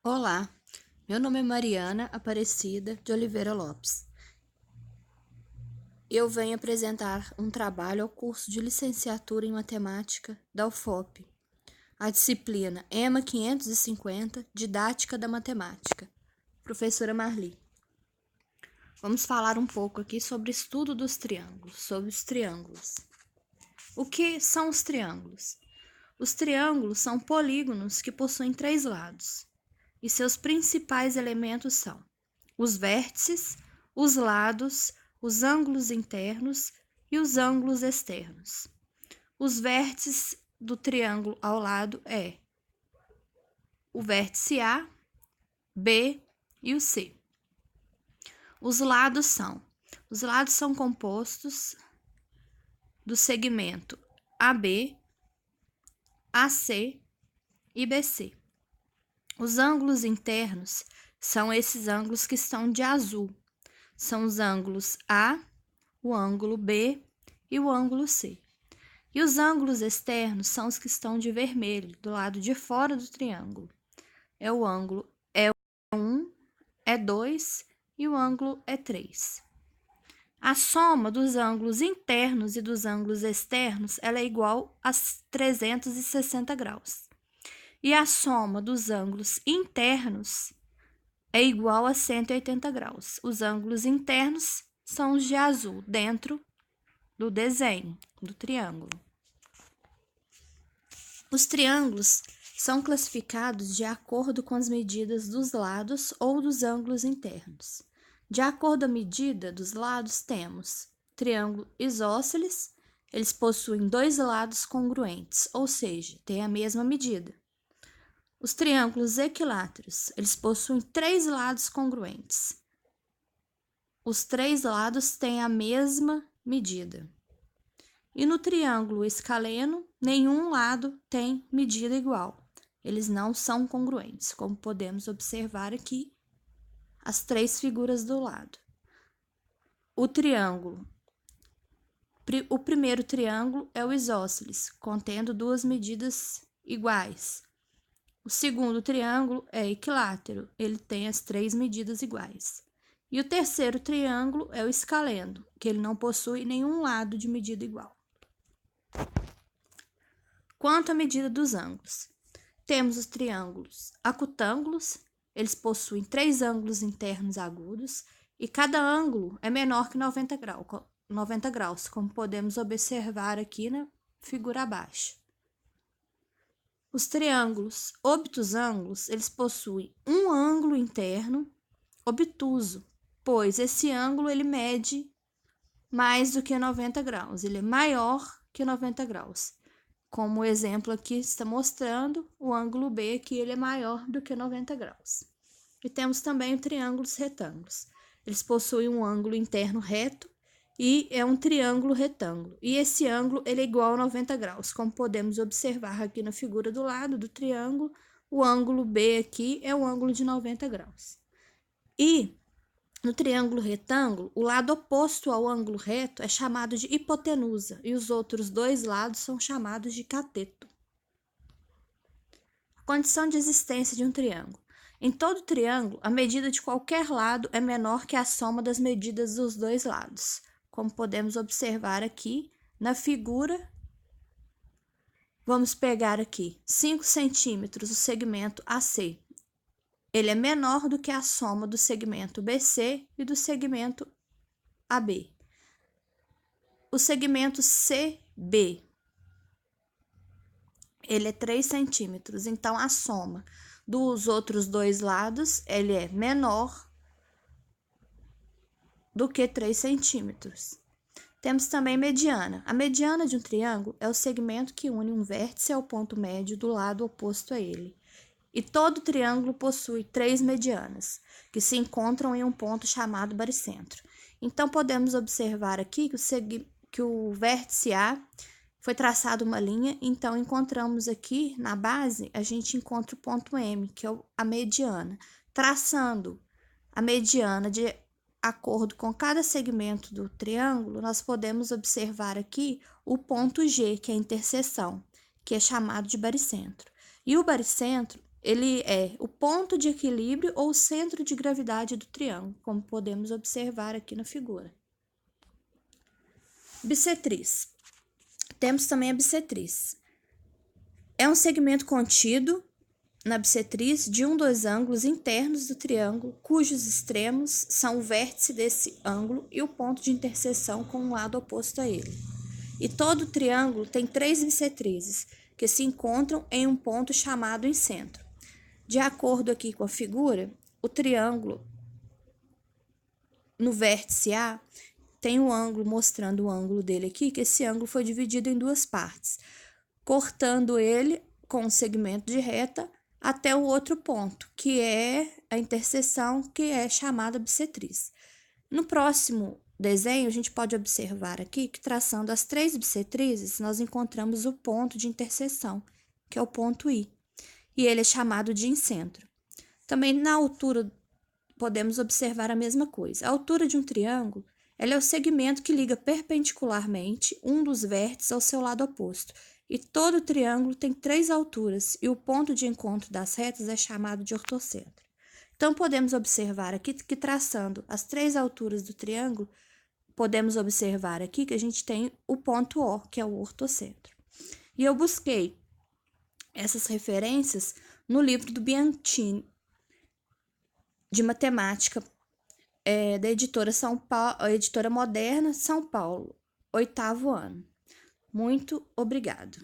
Olá, meu nome é Mariana Aparecida de Oliveira Lopes. Eu venho apresentar um trabalho ao curso de licenciatura em matemática da UFOP, a disciplina EMA 550, Didática da Matemática, professora Marli. Vamos falar um pouco aqui sobre estudo dos triângulos, sobre os triângulos. O que são os triângulos? Os triângulos são polígonos que possuem 3 lados. E seus principais elementos são os vértices, os lados, os ângulos internos e os ângulos externos. Os vértices do triângulo ao lado é o vértice A, B e o C. Os lados são compostos do segmento AB, AC e BC. Os ângulos internos são esses ângulos que estão de azul. São os ângulos A, o ângulo B e o ângulo C. E os ângulos externos são os que estão de vermelho, do lado de fora do triângulo. É o ângulo E1, E2 e o ângulo E3. A soma dos ângulos internos e dos ângulos externos ela é igual a 360 graus. E a soma dos ângulos internos é igual a 180 graus. Os ângulos internos são os de azul, dentro do desenho do triângulo. Os triângulos são classificados de acordo com as medidas dos lados ou dos ângulos internos. De acordo com a medida dos lados, temos triângulo isósceles, eles possuem 2 lados congruentes, ou seja, têm a mesma medida. Os triângulos equiláteros, eles possuem 3 lados congruentes. Os 3 lados têm a mesma medida. E no triângulo escaleno, nenhum lado tem medida igual. Eles não são congruentes, como podemos observar aqui as 3 figuras do lado. O primeiro triângulo é o isósceles, contendo 2 medidas iguais. O segundo triângulo é equilátero, ele tem as 3 medidas iguais. E o terceiro triângulo é o escaleno, que ele não possui nenhum lado de medida igual. Quanto à medida dos ângulos, temos os triângulos acutângulos, eles possuem 3 ângulos internos agudos e cada ângulo é menor que 90 graus, como podemos observar aqui na figura abaixo. Os triângulos obtusângulos, eles possuem um ângulo interno obtuso, pois esse ângulo ele mede mais do que 90 graus, ele é maior que 90 graus. Como o exemplo aqui está mostrando, o ângulo B que ele é maior do que 90 graus. E temos também os triângulos retângulos. Eles possuem um ângulo interno reto e é um triângulo retângulo. E esse ângulo ele é igual a 90 graus, como podemos observar aqui na figura do lado do triângulo, o ângulo B aqui é um ângulo de 90 graus. E no triângulo retângulo, o lado oposto ao ângulo reto é chamado de hipotenusa e os outros 2 lados são chamados de cateto. A condição de existência de um triângulo. Em todo triângulo, a medida de qualquer lado é menor que a soma das medidas dos 2 lados, como podemos observar aqui na figura. Vamos pegar aqui 5 centímetros o segmento AC. Ele é menor do que a soma do segmento BC e do segmento AB. O segmento CB, ele é 3 centímetros, então a soma dos outros 2 lados, ele é menor do que 3 centímetros. Temos também mediana. A mediana de um triângulo é o segmento que une um vértice ao ponto médio do lado oposto a ele. E todo triângulo possui 3 medianas, que se encontram em um ponto chamado baricentro. Então, podemos observar aqui que o vértice A foi traçada uma linha, então encontramos aqui na base, a gente encontra o ponto M, que é a mediana. Traçando a mediana de acordo com cada segmento do triângulo, nós podemos observar aqui o ponto G, que é a interseção, que é chamado de baricentro. E o baricentro, ele é o ponto de equilíbrio ou centro de gravidade do triângulo, como podemos observar aqui na figura. Bissetriz. Temos também a bissetriz. É um segmento contido na bissetriz de dos ângulos internos do triângulo, cujos extremos são o vértice desse ângulo e o ponto de interseção com o lado oposto a ele. E todo triângulo tem 3 bissetrizes, que se encontram em um ponto chamado centro. De acordo aqui com a figura, o triângulo no vértice A tem um ângulo mostrando o ângulo dele aqui, que esse ângulo foi dividido em 2 partes, cortando ele com um segmento de reta até o outro ponto, que é a interseção, que é chamada bissetriz. No próximo desenho, a gente pode observar aqui que, traçando as 3 bissetrizes, nós encontramos o ponto de interseção, que é o ponto I, e ele é chamado de incentro. Também na altura, podemos observar a mesma coisa. A altura de um triângulo, ela é o segmento que liga perpendicularmente um dos vértices ao seu lado oposto. E todo triângulo tem 3 alturas, e o ponto de encontro das retas é chamado de ortocentro. Então, podemos observar aqui que, traçando as 3 alturas do triângulo, podemos observar aqui que a gente tem o ponto O, que é o ortocentro. E eu busquei essas referências no livro do Bianchini, de matemática, da editora Editora Moderna, São Paulo, 8º ano. Muito obrigado.